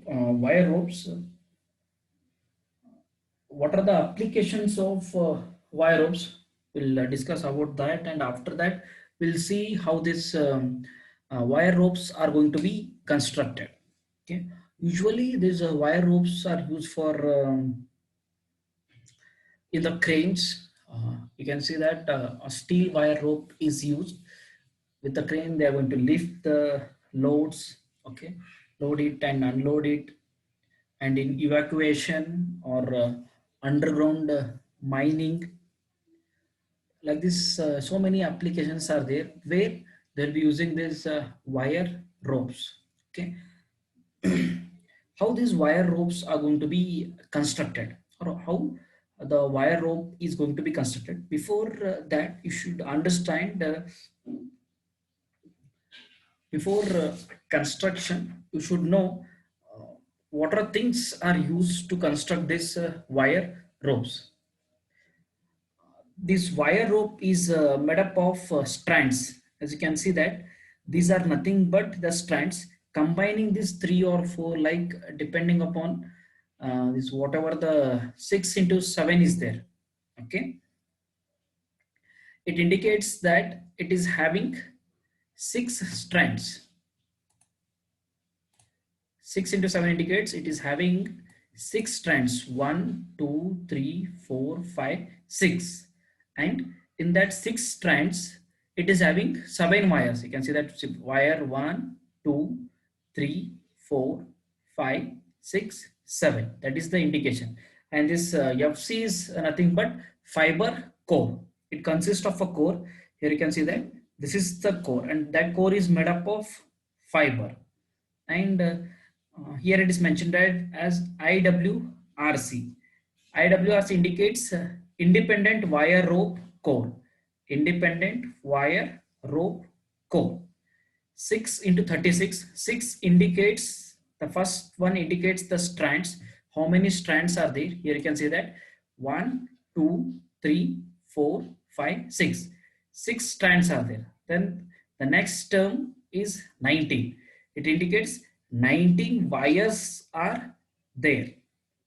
wire ropes. What are the applications of wire ropes? We'll discuss about that, and after that, we'll see how this wire ropes are going to be constructed. Okay, usually these wire ropes are used for in the cranes. You can see that a steel wire rope is used with the crane. They are going to lift the loads. Okay, load it and unload it, and in evacuation or underground mining, like this, so many applications are there where they'll be using these wire ropes. Okay, how these wire ropes are going to be constructed, or how the wire rope is going to be constructed. Before that, you should understand, before construction, you should know what are things are used to construct this wire ropes. This wire rope is made up of strands. As you can see that these are nothing but the strands. Combining these three or four, like depending upon this, whatever the 6 into 7 is there. Okay, it indicates that it is having 6 strands. 6 into 7 indicates it is having 6 strands. 1, 2, 3, 4, 5, 6. And in that 6 strands, it is having 7 wires. You can see that wire 1, 2, 3, 4, 5, 6, 7. That is the indication. And this FC is nothing but fiber core. It consists of a core. Here you can see that this is the core, and that core is made up of fiber. And here it is mentioned as IWRC. IWRC indicates independent wire rope core. Independent wire rope core. 6 into 36. 6 indicates, the first one indicates the strands. How many strands are there? Here you can see that 1, 2, 3, 4, 5, 6. 6 strands are there. Then the next term is 19. It indicates 19 wires are there.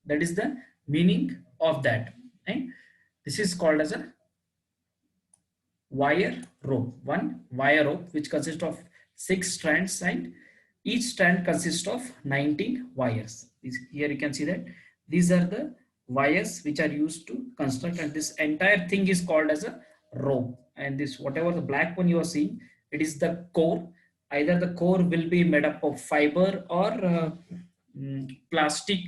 That is the meaning of that. And this is called as a wire rope. One wire rope which consists of 6 strands, and each strand consists of 19 wires. Here you can see that these are the wires which are used to construct, and this entire thing is called as a rope. And this, whatever the black one you are seeing, it is the core. Either the core will be made up of fiber or plastic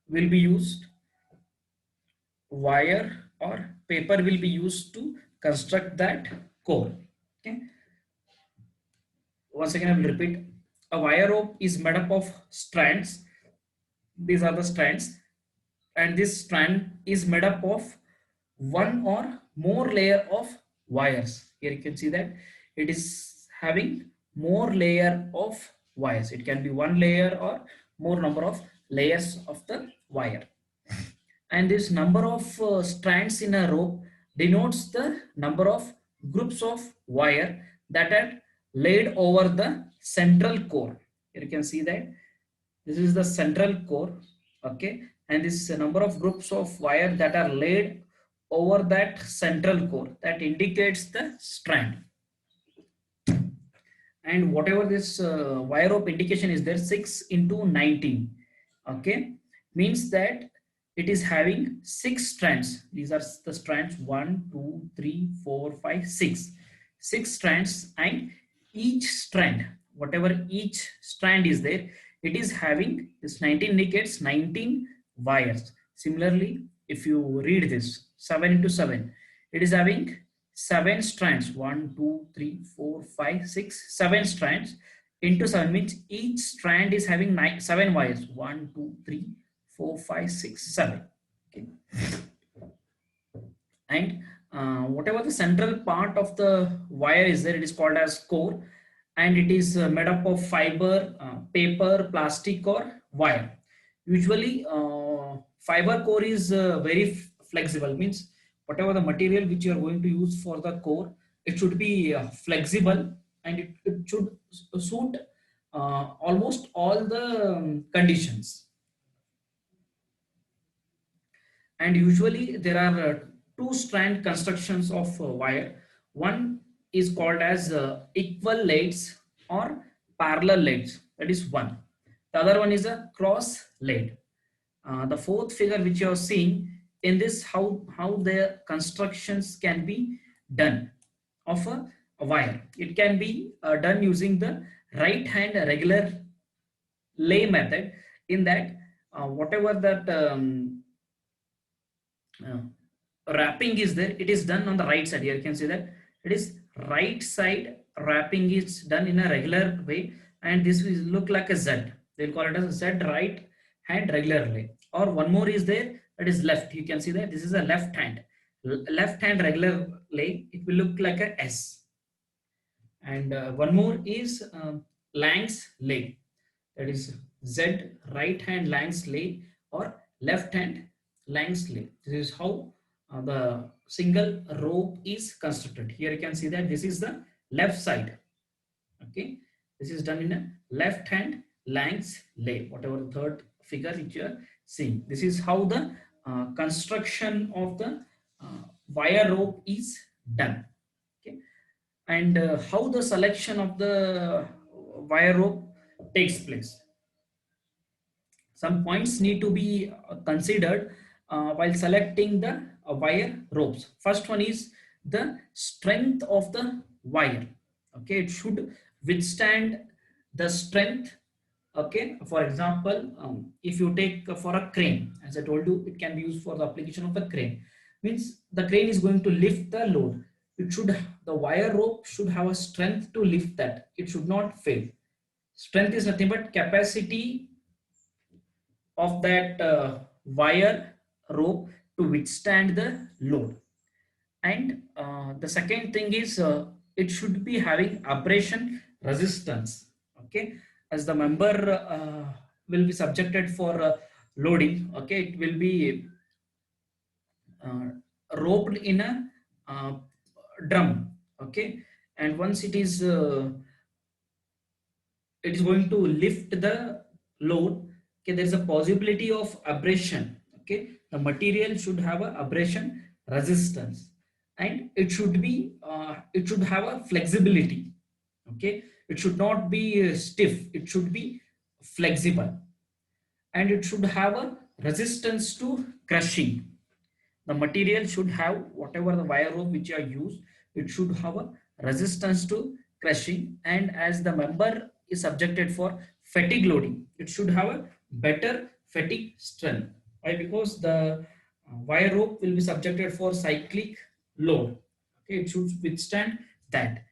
will be used, wire or paper will be used to construct that core. Okay, once again I will repeat, a wire rope is made up of strands. These are the strands, and this strand is made up of one or more layer of wires. Here you can see that it is having more layer of wires. It can be one layer or more number of layers of the wire. And this number of strands in a rope denotes the number of groups of wire that are laid over the central core. Here you can see that this is the central core. Okay, and this number of groups of wire that are laid over that central core, that indicates the strand. And whatever this wire rope indication is there, 6 into 19, okay, means that it is having 6 strands. These are the strands: 1, 2, 3, 4, 5, 6. 6 strands, and each strand, whatever each strand is there, it is having this 19 indicates 19 wires. Similarly, if you read this 7 into 7, it is having 7 strands. 1, 2, 3, 4, 5, 6, 7 strands. Into 7 means each strand is having 7 wires. 1, 2, 3, 4, 5, 6, 7. Okay. And whatever the central part of the wire is there, it is called as core, and it is made up of fiber, paper, plastic, or wire. Usually fiber core is very flexible, means whatever the material which you are going to use for the core, it should be flexible, and it should suit almost all the conditions. And usually there are two strand constructions of wire. One is called as equal leads or parallel leads. That is one. The other one is a cross lead. The fourth figure which you are seeing in this, how the constructions can be done of a wire. It can be done using the right hand regular lay method. In that, whatever that uh, wrapping is there, it is done on the right side. Here you can see that it is right side wrapping is done in a regular way, and this will look like a Z. They'll call it as a Z right hand regular lay. Or one more is there, that is left. You can see that this is a left hand left hand regular lay. It will look like a S. And one more is Lang's lay. That is Z right hand Lang's lay or left hand Lang's lay. This is how the single rope is constructed. Here you can see that this is the left side. Okay, this is done in a left hand Lang's lay. Whatever the third figure which you are seeing, this is how the construction of the wire rope is done. Okay, and how the selection of the wire rope takes place. Some points need to be considered while selecting the wire ropes. First one is the strength of the wire. Okay, it should withstand the strength. Okay, for example, if you take for a crane, as I told you, it can be used for the application of a crane. Means the crane is going to lift the load. It should, the wire rope should have a strength to lift that. It should not fail. Strength is nothing but capacity of that wire rope to withstand the load. And the second thing is it should be having abrasion resistance. Okay, as the member will be subjected for loading. Okay, it will be uh, roped in a uh, drum. Okay, and once it is going to lift the load. Okay, there is a possibility of abrasion. Okay, the material should have a abrasion resistance, and it should have a flexibility. Okay, it should not be stiff, it should be flexible, and it should have a resistance to crushing. The material should have, whatever the wire rope which are used, it should have a resistance to crushing. And as the member is subjected for fatigue loading, it should have a better fatigue strength. Why? Because the wire rope will be subjected for cyclic load. Okay, it should withstand that.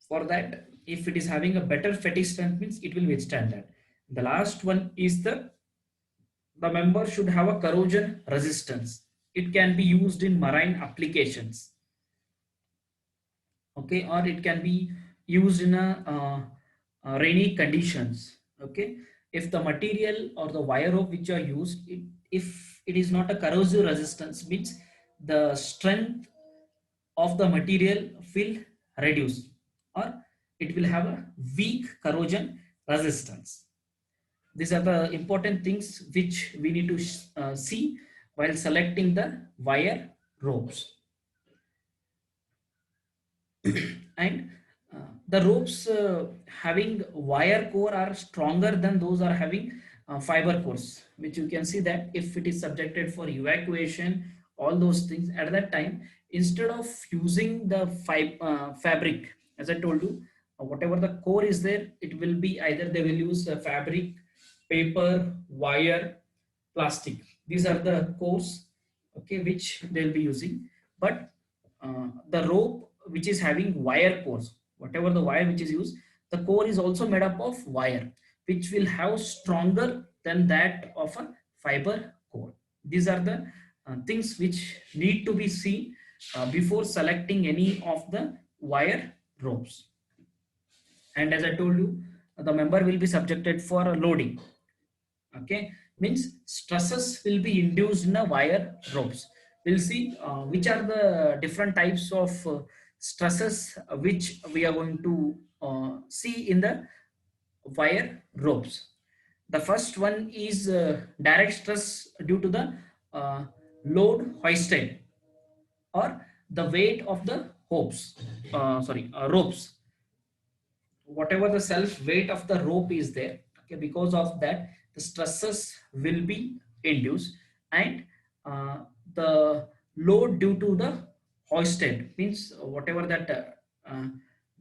For that, if it is having a better fatigue strength, means it will withstand that. The last one is the member should have a corrosion resistance. It can be used in marine applications. Okay, or it can be used in rainy conditions. Okay, if the material or the wire rope which are used, if it is not a corrosive resistance, means the strength of the material will reduce, or it will have a weak corrosion resistance. These are the important things which we need to see while selecting the wire ropes. And the ropes having wire core are stronger than those are having fiber cores, which you can see that if it is subjected for evacuation, all those things at that time, instead of using the fabric, as I told you, whatever the core is there, it will be either they will use fabric, paper, wire, plastic. These are the cores, okay, which they'll be using. But the rope which is having wire cores, whatever the wire which is used, the core is also made up of wire, which will have stronger than that of a fiber core. These are the things which need to be seen before selecting any of the wire ropes. And as I told you, the member will be subjected for loading. Okay, means stresses will be induced in a wire ropes. We'll see which are the different types of stresses which we are going to see in the wire ropes. The first one is direct stress due to the uh, load hoisted or the weight of the ropes. Whatever the self weight of the rope is there, okay, because of that the stresses will be induced, and uh, the load due to the hoisted means whatever that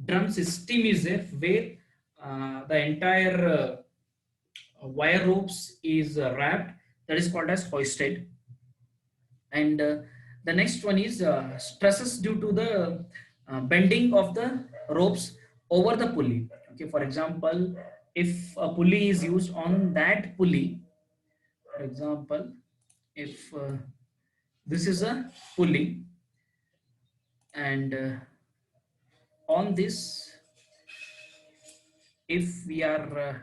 drum system is there, where the entire wire ropes is wrapped, that is called as hoisted. And the next one is stresses due to the bending of the ropes over the pulley. Okay, for example, if a pulley is used on that pulley, for example, if this is a pulley, and on this, if we are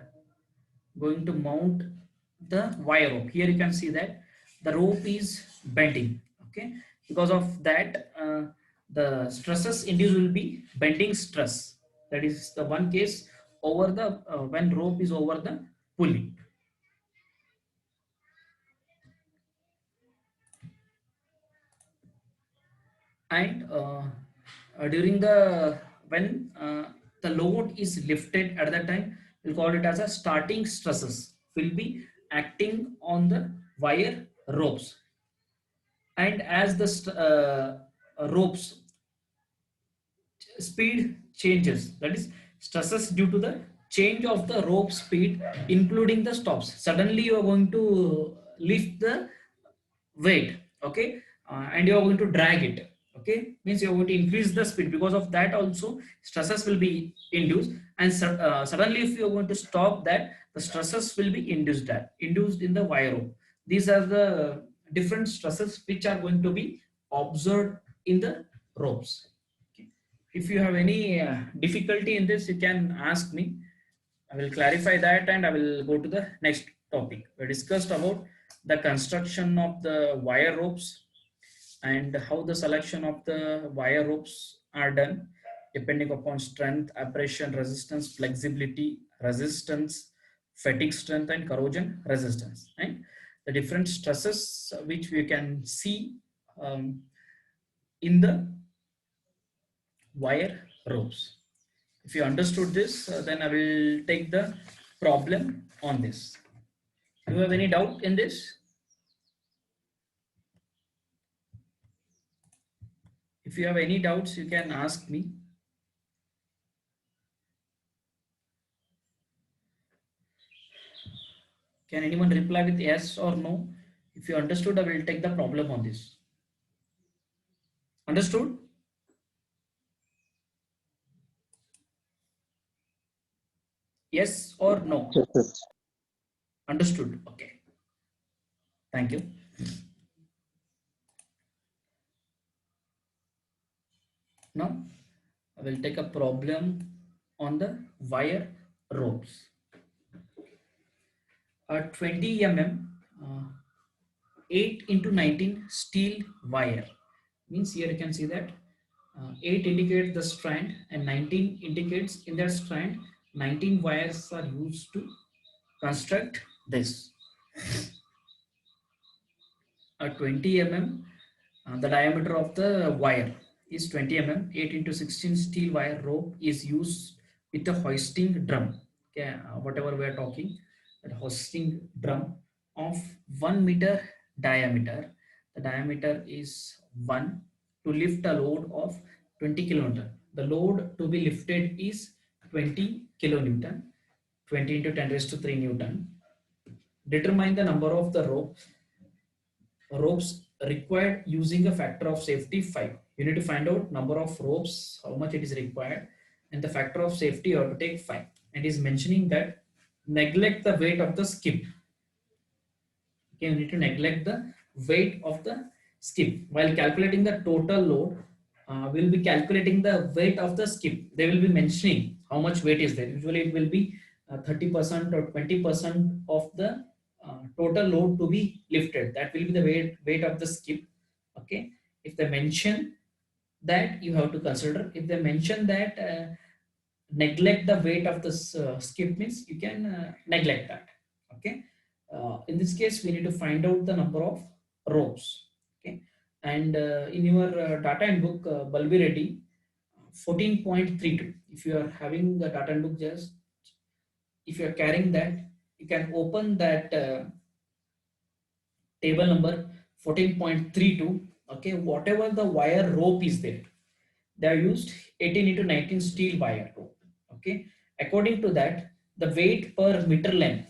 going to mount the wire rope, here you can see that the rope is bending. Okay, because of that the stresses induced will be bending stress. That is the one case over the when rope is over the pulley. And during the when the load is lifted at that time, we'll call it as a starting stresses will be acting on the wire ropes. And as the ropes speed changes, that is stresses due to the change of the rope speed including the stops, suddenly you are going to lift the weight. Okay, and you are going to drag it. Okay, means you are going to increase the speed, because of that also stresses will be induced. And suddenly if you are going to stop that, the stresses will be induced in the wire rope. These are the different stresses which are going to be observed in the ropes. Okay. If you have any difficulty in this, you can ask me. I will clarify that and I will go to the next topic. We discussed about the construction of the wire ropes and how the selection of the wire ropes are done depending upon strength, abrasion resistance, flexibility, resistance, fatigue strength, and corrosion resistance. And the different stresses which we can see in the wire ropes. If you understood this, then I will take the problem on this. Do you have any doubt in this? If you have any doubts, you can ask me. Can anyone reply with yes or no? If you understood, I will take the problem on this. Understood? Yes or no? Yes, yes. Understood. Okay. Thank you. Now, I will take a problem on the wire ropes. A 20 uh, 8 into 19 steel wire. Means here you can see that 8 indicates the strand and 19 indicates in that strand 19 wires are used to construct this. A 20 the diameter of the wire is 20 8 into 16 steel wire rope is used with a hoisting drum. Okay, whatever we are talking, that hoisting drum of 1 meter diameter. The diameter is 1 to lift a load of 20 kilonewton. The load to be lifted is 20 kilonewton, 20 into 10 raised to 3 Newton. Determine the number of the ropes required using a factor of safety 5. You need to find out number of ropes, how much it is required, and the factor of safety you have to take 5. And is mentioning that neglect the weight of the skip. Okay, you need to neglect the weight of the skip. While calculating the total load, we'll be calculating the weight of the skip. They will be mentioning how much weight is there. Usually it will be 30% or 20% of the total load to be lifted. That will be the weight of the skip. Okay, if they mention that, you have to consider. If they mention that neglect the weight of this skip means you can neglect that. Okay. In this case, we need to find out the number of rows. Okay. And in your data and book, Balbi Reddy, 14.32. If you are having the data and book, just if you are carrying that, you can open that table number 14.32. Okay. Whatever the wire rope is there, they are used 18 into 19 steel wire rope. Okay. According to that, the weight per meter length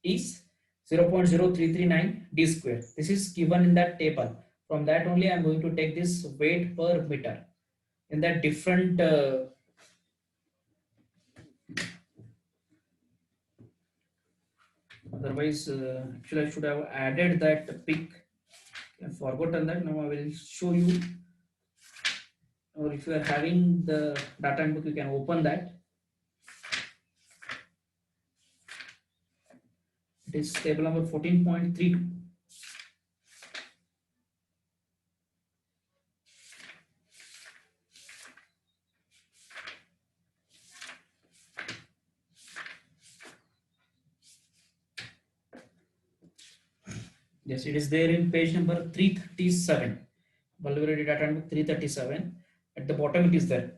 is 0.0339 d square. This is given in that table. From that only I am going to take this weight per meter in that different otherwise actually I should have added that pic. I forgotten that. Now I will show you, or if you are having the data and book, you can open that. It is table number 14.32. Yes, it is there in page number 337. Vulnerability data handbook 337. At the bottom it is there.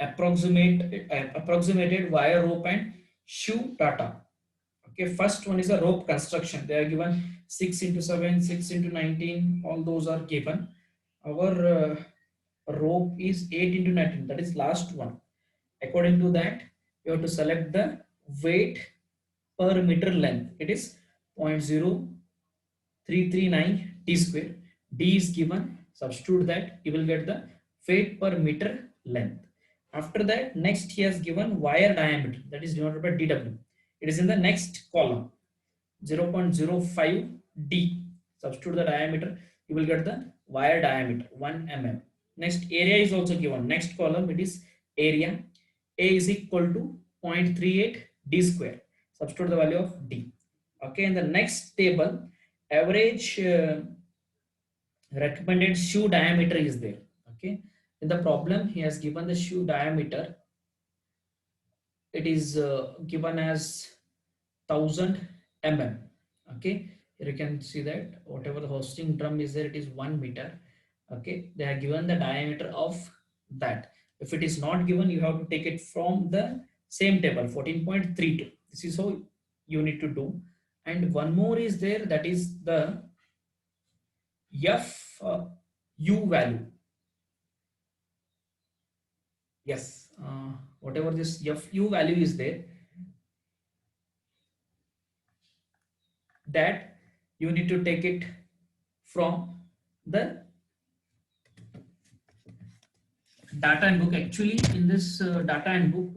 Approximated wire rope and shoe data. Okay, first one is a rope construction. They are given 6 into 7, 6 into 19. All those are given. Our rope is 8 into 19. That is last one. According to that, you have to select the weight per meter length. It is 0.0339 t square. D is given. Substitute that. You will get the weight per meter length. After that, next he has given wire diameter. That is denoted by dw. It is in the next column. 0.05 d. Substitute the diameter. You will get the wire diameter 1 mm. Next area is also given. Next column it is area. A is equal to 0.38 d square. Substitute the value of d. Okay, in the next table, average recommended shoe diameter is there. Okay, in the problem he has given the shoe diameter. It is given as 1000 mm. Okay, here you can see that whatever the hosting drum is there, it is 1 meter. Okay, they are given the diameter of that. If it is not given, you have to take it from the same table 14.32. This is how you need to do. And one more is there, that is the f u value. Yes, whatever this fu value is there, that you need to take it from the data and book. Actually in this data and book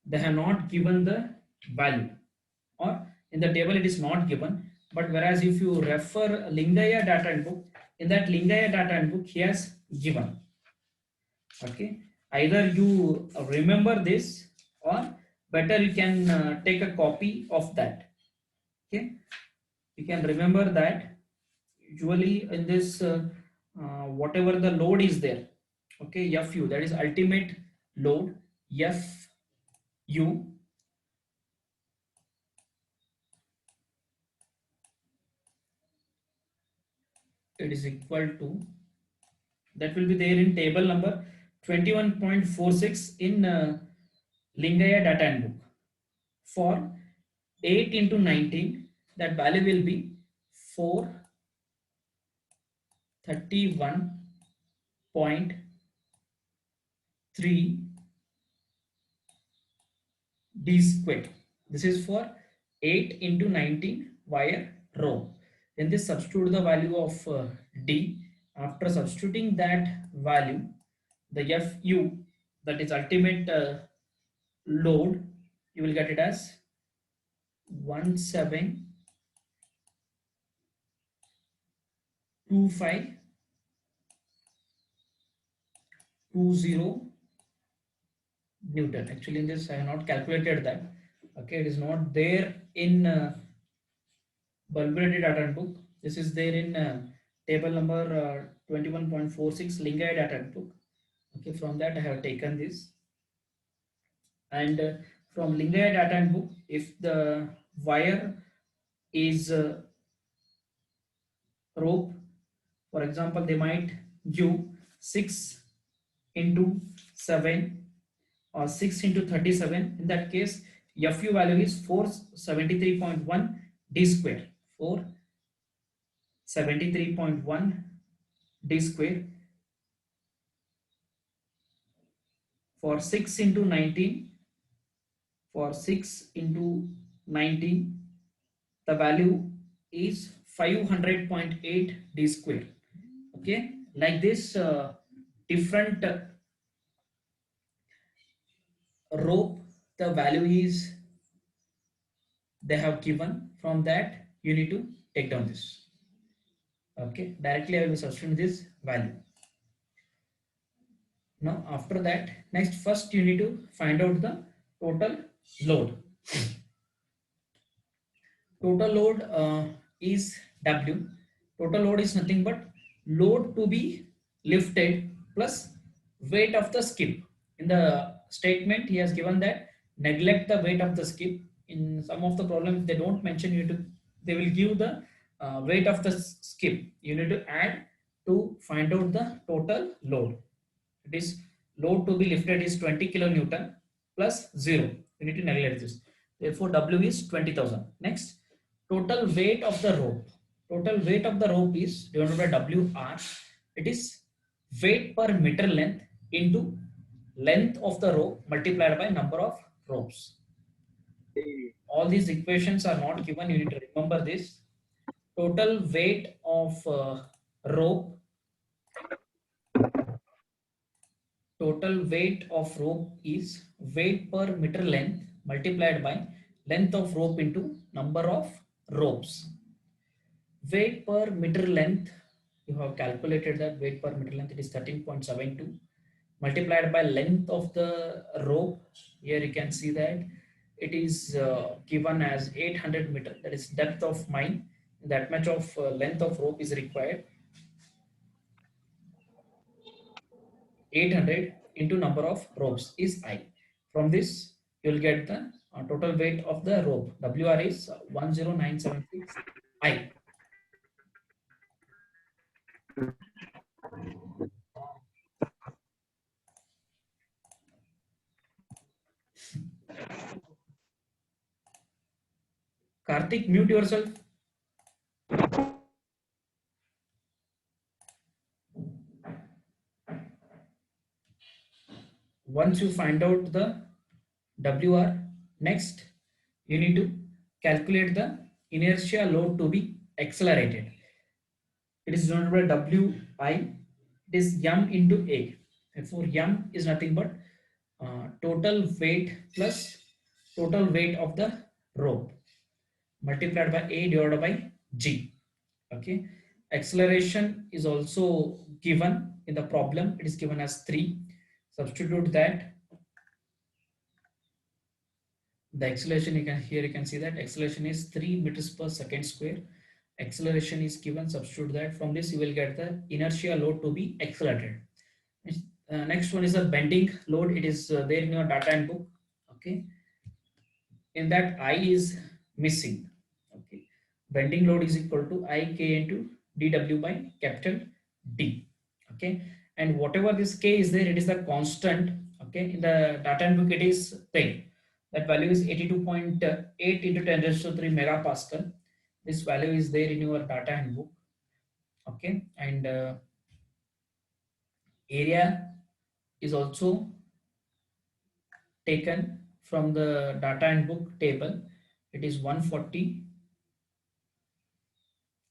they have not given the value, or in the table it is not given. But whereas if you refer Lingaya data and book, in that Lingaya data and book he has given. Okay, either you remember this, or better you can take a copy of that. Okay, you can remember that usually in this whatever the load is there. Okay, fu, that is ultimate load. Fu it is equal to, that will be there in table number 21.46 in Lingaya data and book. For 8 into 19, that value will be 431.3 d square. This is for 8 into 19 wire row. Then this substitute the value of d. After substituting that value, the fu, that is ultimate load, you will get it as 172520 Newton. Actually in this I have not calculated that. Okay, it is not there in Bulbarity data book. This is there in table number 21.46 Lingaya data book. Okay, from that I have taken this. And from linear data handbook, if the wire is rope, for example, they might give 6 into 7 or 6 into 37. In that case, fu value is 473.1 d square, 473.1 d square. For 6 into 19, for 6 into 19, the value is 500.8 d square. Okay, like this, different rope, the value is they have given. From that you need to take down this. Okay, directly I will substitute this value. Now after that, next, first you need to find out the total load. Total load is W. Total load is nothing but load to be lifted plus weight of the skip. In the statement, he has given that neglect the weight of the skip. In some of the problems, they don't mention you to. They will give the weight of the skip. You need to add to find out the total load. It is load to be lifted is 20 kilonewton plus 0. You need to neglect this. Therefore, W is 20,000. Next, total weight of the rope. Total weight of the rope is divided by WR. It is weight per meter length into length of the rope multiplied by number of ropes. All these equations are not given. You need to remember this. Total weight of rope. Total weight of rope is weight per meter length multiplied by length of rope into number of ropes. Weight per meter length, you have calculated that weight per meter length, it is 13.72 multiplied by length of the rope. Here you can see that it is given as 800 meter, that is depth of mine. That much of length of rope is required. 800 into number of ropes is I. From this, you will get the total weight of the rope. WR is 10976 I. Karthik, mute yourself. Once you find out the WR, next you need to calculate the inertia load to be accelerated. It is denoted by WI. It is M into A. Therefore, M is nothing but total weight plus total weight of the rope multiplied by A divided by G. Okay. Acceleration is also given in the problem. It is given as 3. Substitute that. The acceleration, you can see that acceleration is 3 meters per second square. Acceleration is given. Substitute that. From this you will get the inertia load to be accelerated. Next one is a bending load. It is there in your data handbook. Okay. In that I is missing. Okay. Bending load is equal to IK into dW by capital D. Okay. And whatever this K is there, it is the constant. Okay. In the data handbook, it is there. That value is 82.8 into 10 raised to 3 megapascal. This value is there in your data handbook. Okay. And area is also taken from the data handbook table. It is 140,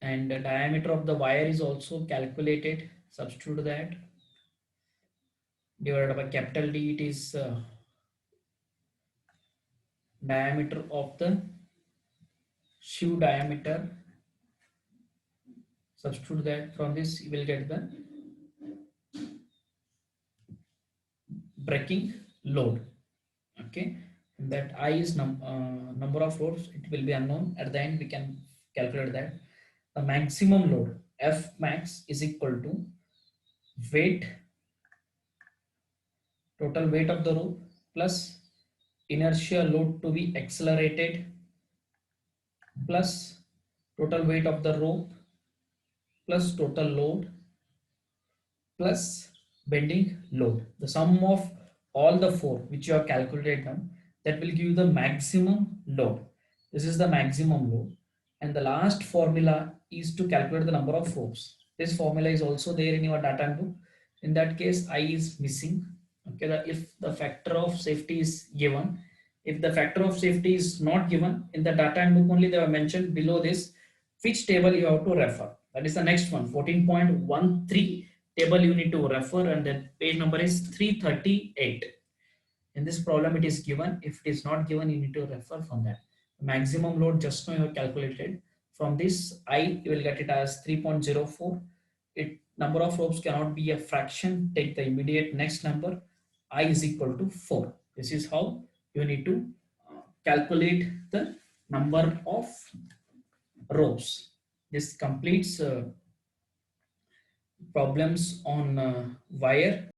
and the diameter of the wire is also calculated. Substitute that, divided by capital D. It is diameter of the shoe diameter. Substitute that. From this you will get the breaking load. Okay. That I is number of loads. It will be unknown. At the end we can calculate that. The maximum load F max is equal to weight, total weight of the rope plus inertia load to be accelerated plus total weight of the rope plus total load plus bending load. The sum of all the four which you have calculated now, that will give you the maximum load. This is the maximum load. And the last formula is to calculate the number of ropes. This formula is also there in your data book. In that case, I is missing. Okay, if the factor of safety is given, if the factor of safety is not given in the data book, only they are mentioned below this which table you have to refer. That is the next one, 14.13 table you need to refer, and the page number is 338. In this problem it is given. If it is not given, you need to refer from that. Maximum load just now you have calculated. From this I, you will get it as 3.04. It number of ropes cannot be a fraction. Take the immediate next number. I is equal to 4. This is how you need to calculate the number of ropes. This completes problems on wire